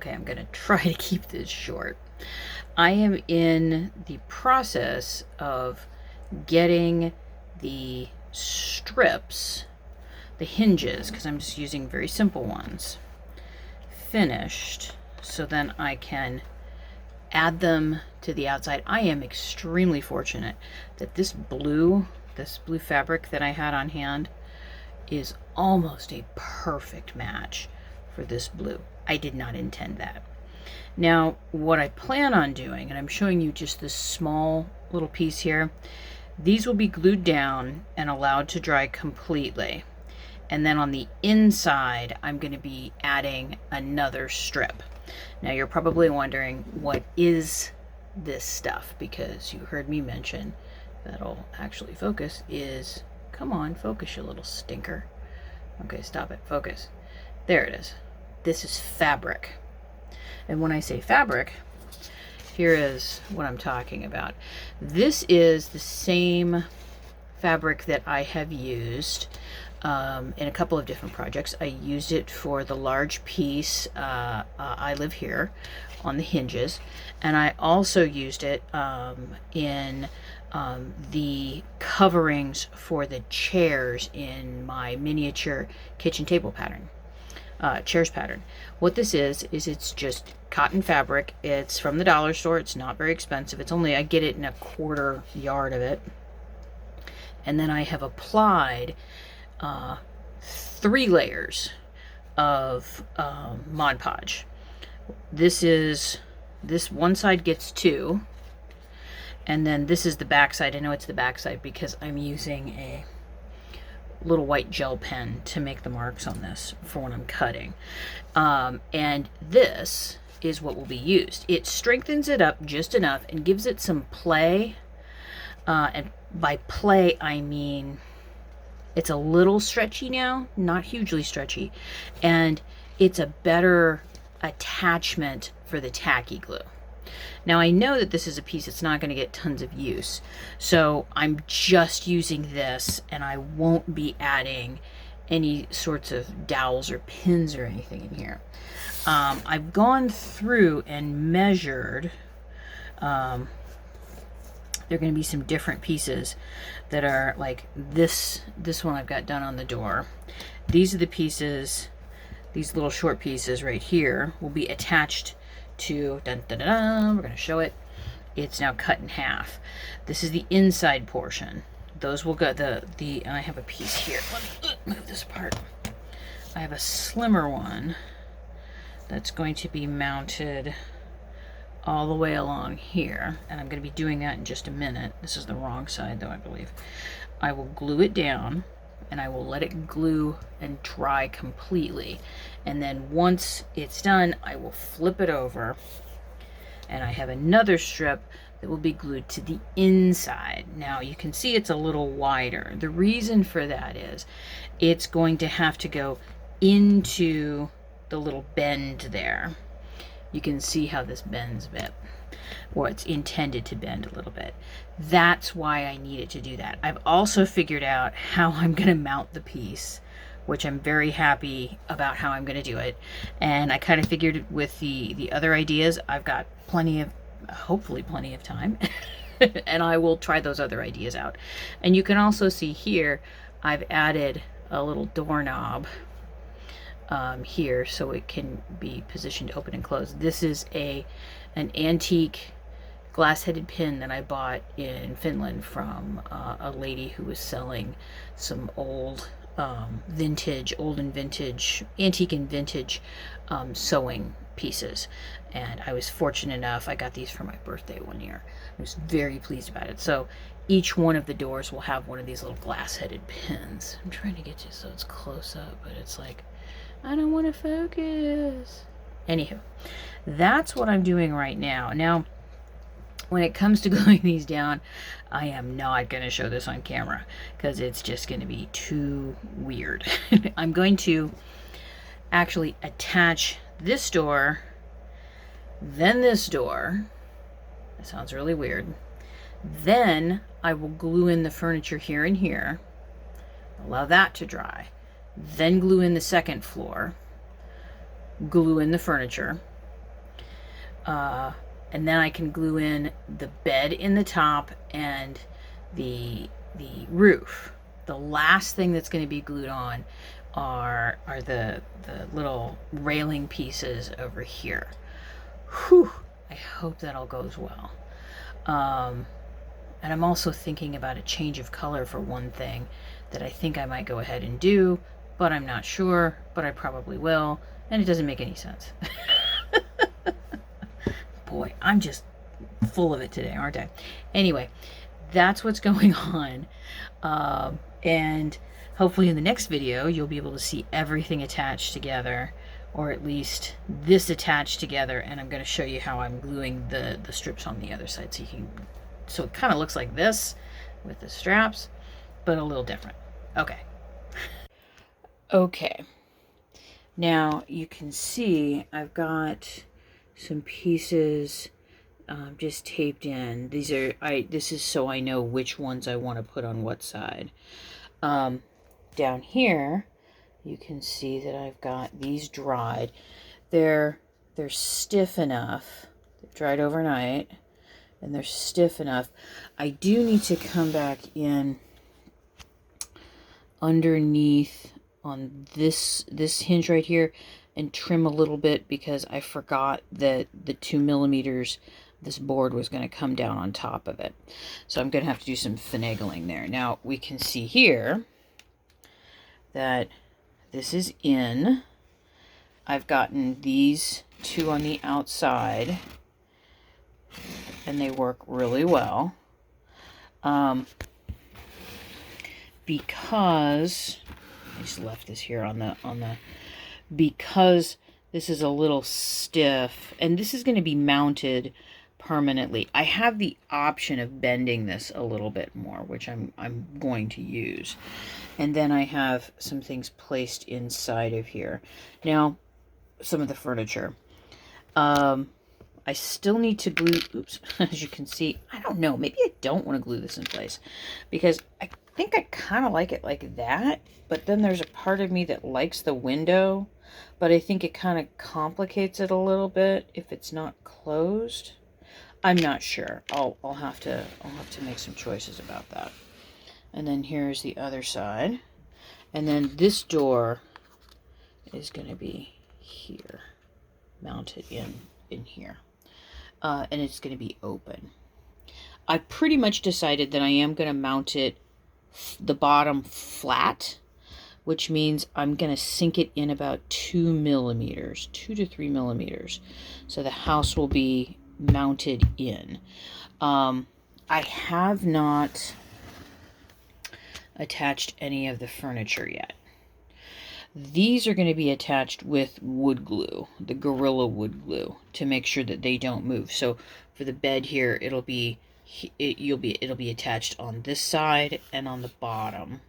Okay, I'm going to try to keep this short. I am in the process of getting the strips, the hinges, because I'm just using very simple ones, finished, so then I can add them to the outside. I am extremely fortunate that this blue fabric that I had on hand is almost a perfect match for this blue. I did not intend that. Now, what I plan on doing, and I'm showing you just this small little piece here, these will be glued down and allowed to dry completely. And then on the inside, I'm going to be adding another strip. Now, you're probably wondering, what is this stuff? Because you heard me mention, that'll actually focus, is, come on, focus, you little stinker. Okay, stop it, focus. There it is. This is fabric. And when I say fabric, here is what I'm talking about. This is the same fabric that I have used in a couple of different projects. I used it for the large piece, I Live Here, on the hinges. And I also used it in the coverings for the chairs in my miniature kitchen table pattern. Chairs pattern. What this is it's just cotton fabric. It's from the dollar store. It's not very expensive. It's only, I get it in a 1/4 yard of it. And then I have applied 3 layers of Mod Podge. This one side gets 2. And then this is the back side. I know it's the back side because I'm using a little white gel pen to make the marks on this for when I'm cutting. And this is what will be used. It strengthens it up just enough and gives it some play. And by play, I mean it's a little stretchy now, not hugely stretchy. And it's a better attachment for the tacky glue. Now, I know that this is a piece that's not going to get tons of use, so I'm just using this, and I won't be adding any sorts of dowels or pins or anything in here. I've gone through and measured. There are going to be some different pieces that are like this one I've got done on the door. These are the pieces, these little short pieces right here will be attached to, dun, dun, dun, dun, we're going to show it. It's now cut in half. This is the inside portion. Those will go, and I have a piece here. Let me move this apart. I have a slimmer one that's going to be mounted all the way along here, and I'm going to be doing that in just a minute. This is the wrong side though, I believe. I will glue it down and I will let it glue and dry completely. And then once it's done, I will flip it over and I have another strip that will be glued to the inside. Now you can see it's a little wider. The reason for that is it's going to have to go into the little bend there. You can see how this bends a bit, or it's intended to bend a little bit. That's why I needed to do that. I've also figured out how I'm going to mount the piece, which I'm very happy about how I'm going to do it. And I kind of figured with the other ideas, I've got hopefully plenty of time, and I will try those other ideas out. And you can also see here, I've added a little doorknob here so it can be positioned to open and close. This is an antique glass-headed pin that I bought in Finland from a lady who was selling some old and vintage, antique and vintage sewing pieces. And I was fortunate enough, I got these for my birthday one year. I was very pleased about it. So each one of the doors will have one of these little glass-headed pins. I'm trying to get you so it's close up, but it's like, I don't want to focus. Anywho, that's what I'm doing right now. Now, when it comes to gluing these down, I am not going to show this on camera because it's just going to be too weird. I'm going to actually attach this door, then this door. That sounds really weird. Then I will glue in the furniture here and here, allow that to dry. Then glue in the second floor, glue in the furniture, And then I can glue in the bed in the top and the roof. The last thing that's going to be glued on are the little railing pieces over here. Whew, I hope that all goes well. And I'm also thinking about a change of color for one thing that I think I might go ahead and do, but I'm not sure, but I probably will, and it doesn't make any sense. Boy, I'm just full of it today, aren't I? Anyway, that's what's going on. And hopefully in the next video, you'll be able to see everything attached together, or at least this attached together. And I'm going to show you how I'm gluing the strips on the other side. So it kind of looks like this with the straps, but a little different. Okay. Okay. Now you can see I've got some pieces just taped in. This is so I know which ones I want to put on what side. Down here, you can see that I've got these dried. They're stiff enough. They've dried overnight, and they're stiff enough. I do need to come back in underneath on this hinge right here and trim a little bit, because I forgot that the 2 millimeters this board was going to come down on top of it. So I'm going to have to do some finagling there. Now we can see here that this is in. I've gotten these two on the outside, and they work really well. Because I just left this here on the because this is a little stiff, and this is going to be mounted permanently. I have the option of bending this a little bit more, which I'm going to use. And then I have some things placed inside of here. Now, some of the furniture. I still need to glue, oops, as you can see, I don't know, maybe I don't want to glue this in place, because I think I kind of like it like that, but then there's a part of me that likes the window, but I think it kind of complicates it a little bit if it's not closed. I'm not sure. I'll have to make some choices about that. And then here's the other side. And then this door is going to be here, mounted in here. And it's going to be open. I pretty much decided that I am going to mount it the bottom flat, which means I'm going to sink it in about 2 millimeters, 2 to 3 millimeters. So the house will be mounted in. I have not attached any of the furniture yet. These are going to be attached with wood glue, the Gorilla wood glue, to make sure that they don't move. So for the bed here, it'll be attached on this side and on the bottom.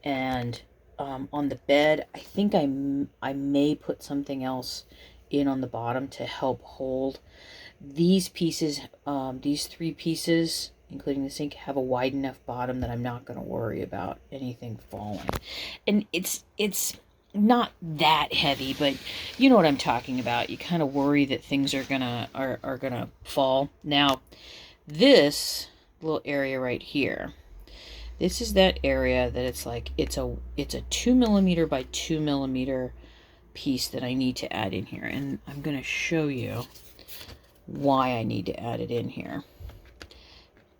And on the bed, I think I may put something else in on the bottom to help hold. These pieces, these 3 pieces, including the sink, have a wide enough bottom that I'm not going to worry about anything falling. And it's not that heavy, but you know what I'm talking about. You kind of worry that things are gonna fall. Now, this little area right here, this is that area that it's like it's a 2 millimeter by 2 millimeter piece that I need to add in here, and I'm going to show you why I need to add it in here.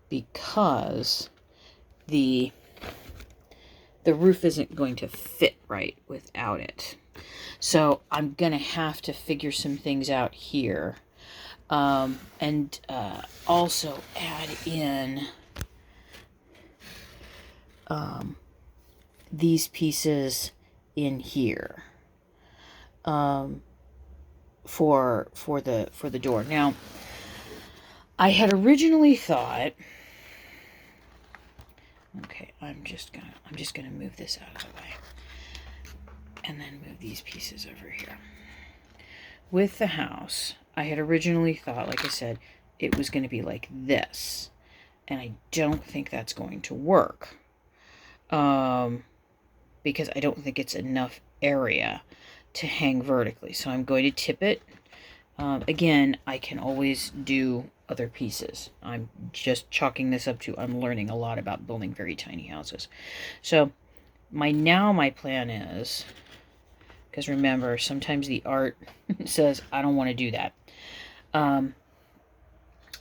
Because the roof isn't going to fit right without it. So I'm going to have to figure some things out here. And also add in these pieces in here for the door. Now, I had originally thought, okay, I'm just gonna move this out of the way, and then move these pieces over here. With the house, I had originally thought, like I said, it was going to be like this, and I don't think that's going to work, because I don't think it's enough area to hang vertically. So I'm going to tip it Again, I can always do other pieces. I'm just chalking this up to I'm learning a lot about building very tiny houses. So my plan is, because remember, sometimes the art says I don't want to do that.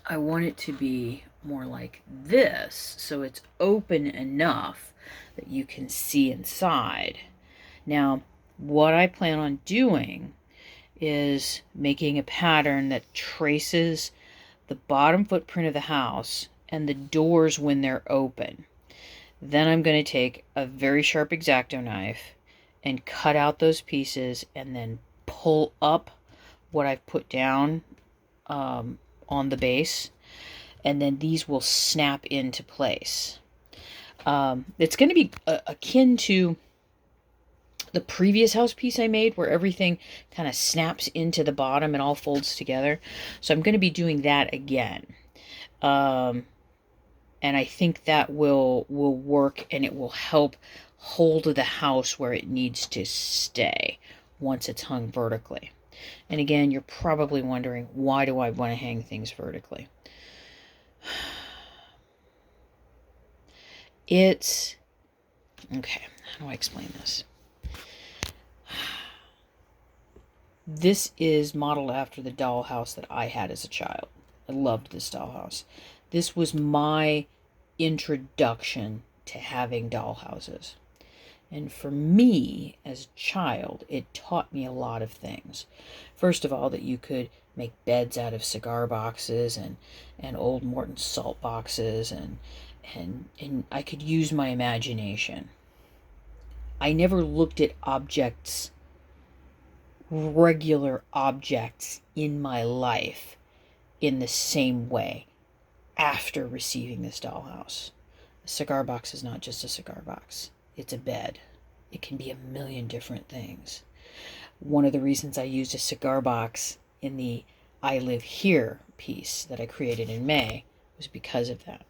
I want it to be more like this, so it's open enough that you can see inside. Now, what I plan on doing is making a pattern that traces the bottom footprint of the house and the doors when they're open. Then I'm going to take a very sharp X-Acto knife and cut out those pieces and then pull up what I've put down on the base, and then these will snap into place. It's going to be akin to the previous house piece I made where everything kind of snaps into the bottom and all folds together. So I'm going to be doing that again. And I think that will work, and it will help hold the house where it needs to stay once it's hung vertically. And again, you're probably wondering, why do I want to hang things vertically? It's okay. How do I explain this? This is modeled after the dollhouse that I had as a child. I loved this dollhouse. This was my introduction to having dollhouses. And for me, as a child, it taught me a lot of things. First of all, that you could make beds out of cigar boxes and old Morton salt boxes, and I could use my imagination. I never looked at objects, regular objects in my life, in the same way after receiving this dollhouse. A cigar box is not just a cigar box. It's a bed. It can be a million different things. One of the reasons I used a cigar box in the I Live Here piece that I created in May was because of that.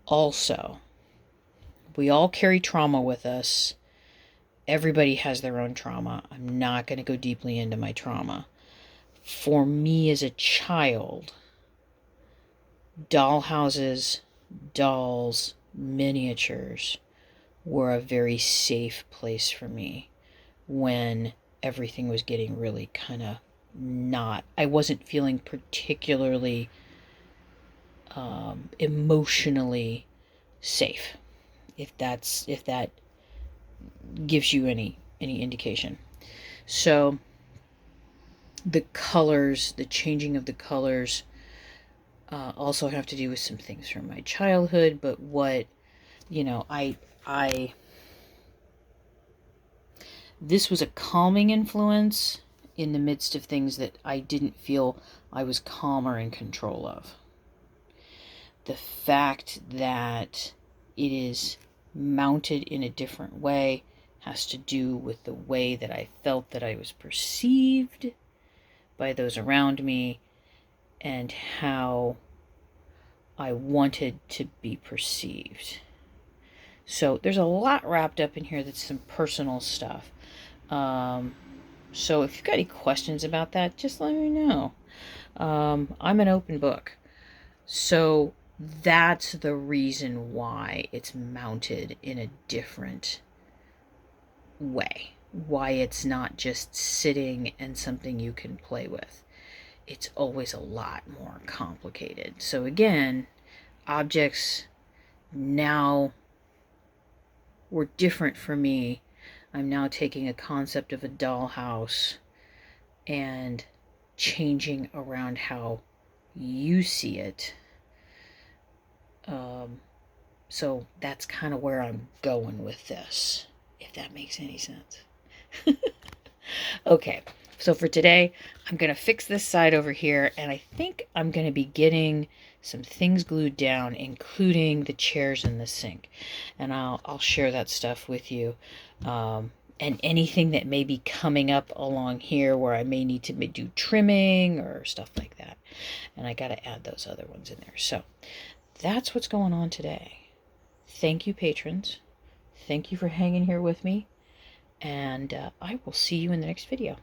Also, we all carry trauma with us. Everybody has their own trauma. I'm not going to go deeply into my trauma. For me as a child, dollhouses, dolls, miniatures were a very safe place for me when everything was getting really kind of not, I wasn't feeling particularly emotionally safe, if that gives you any indication. So the colors, the changing of the colors, also have to do with some things from my childhood, but what, this was a calming influence in the midst of things that I didn't feel I was calm or in control of. The fact that it is mounted in a different way has to do with the way that I felt that I was perceived by those around me and how I wanted to be perceived. So there's a lot wrapped up in here that's some personal stuff. So if you've got any questions about that, just let me know. I'm an open book. So that's the reason why it's mounted in a different way. Why it's not just sitting and something you can play with. It's always a lot more complicated. So again, objects now were different for me. I'm now taking a concept of a dollhouse and changing around how you see it. So that's kind of where I'm going with this, if that makes any sense. Okay, so for today, I'm going to fix this side over here, and I think I'm going to be getting some things glued down, including the chairs and the sink. And I'll share that stuff with you. And anything that may be coming up along here where I may need to do trimming or stuff like that. And I got to add those other ones in there. So that's what's going on today. Thank you, patrons. Thank you for hanging here with me. And I will see you in the next video.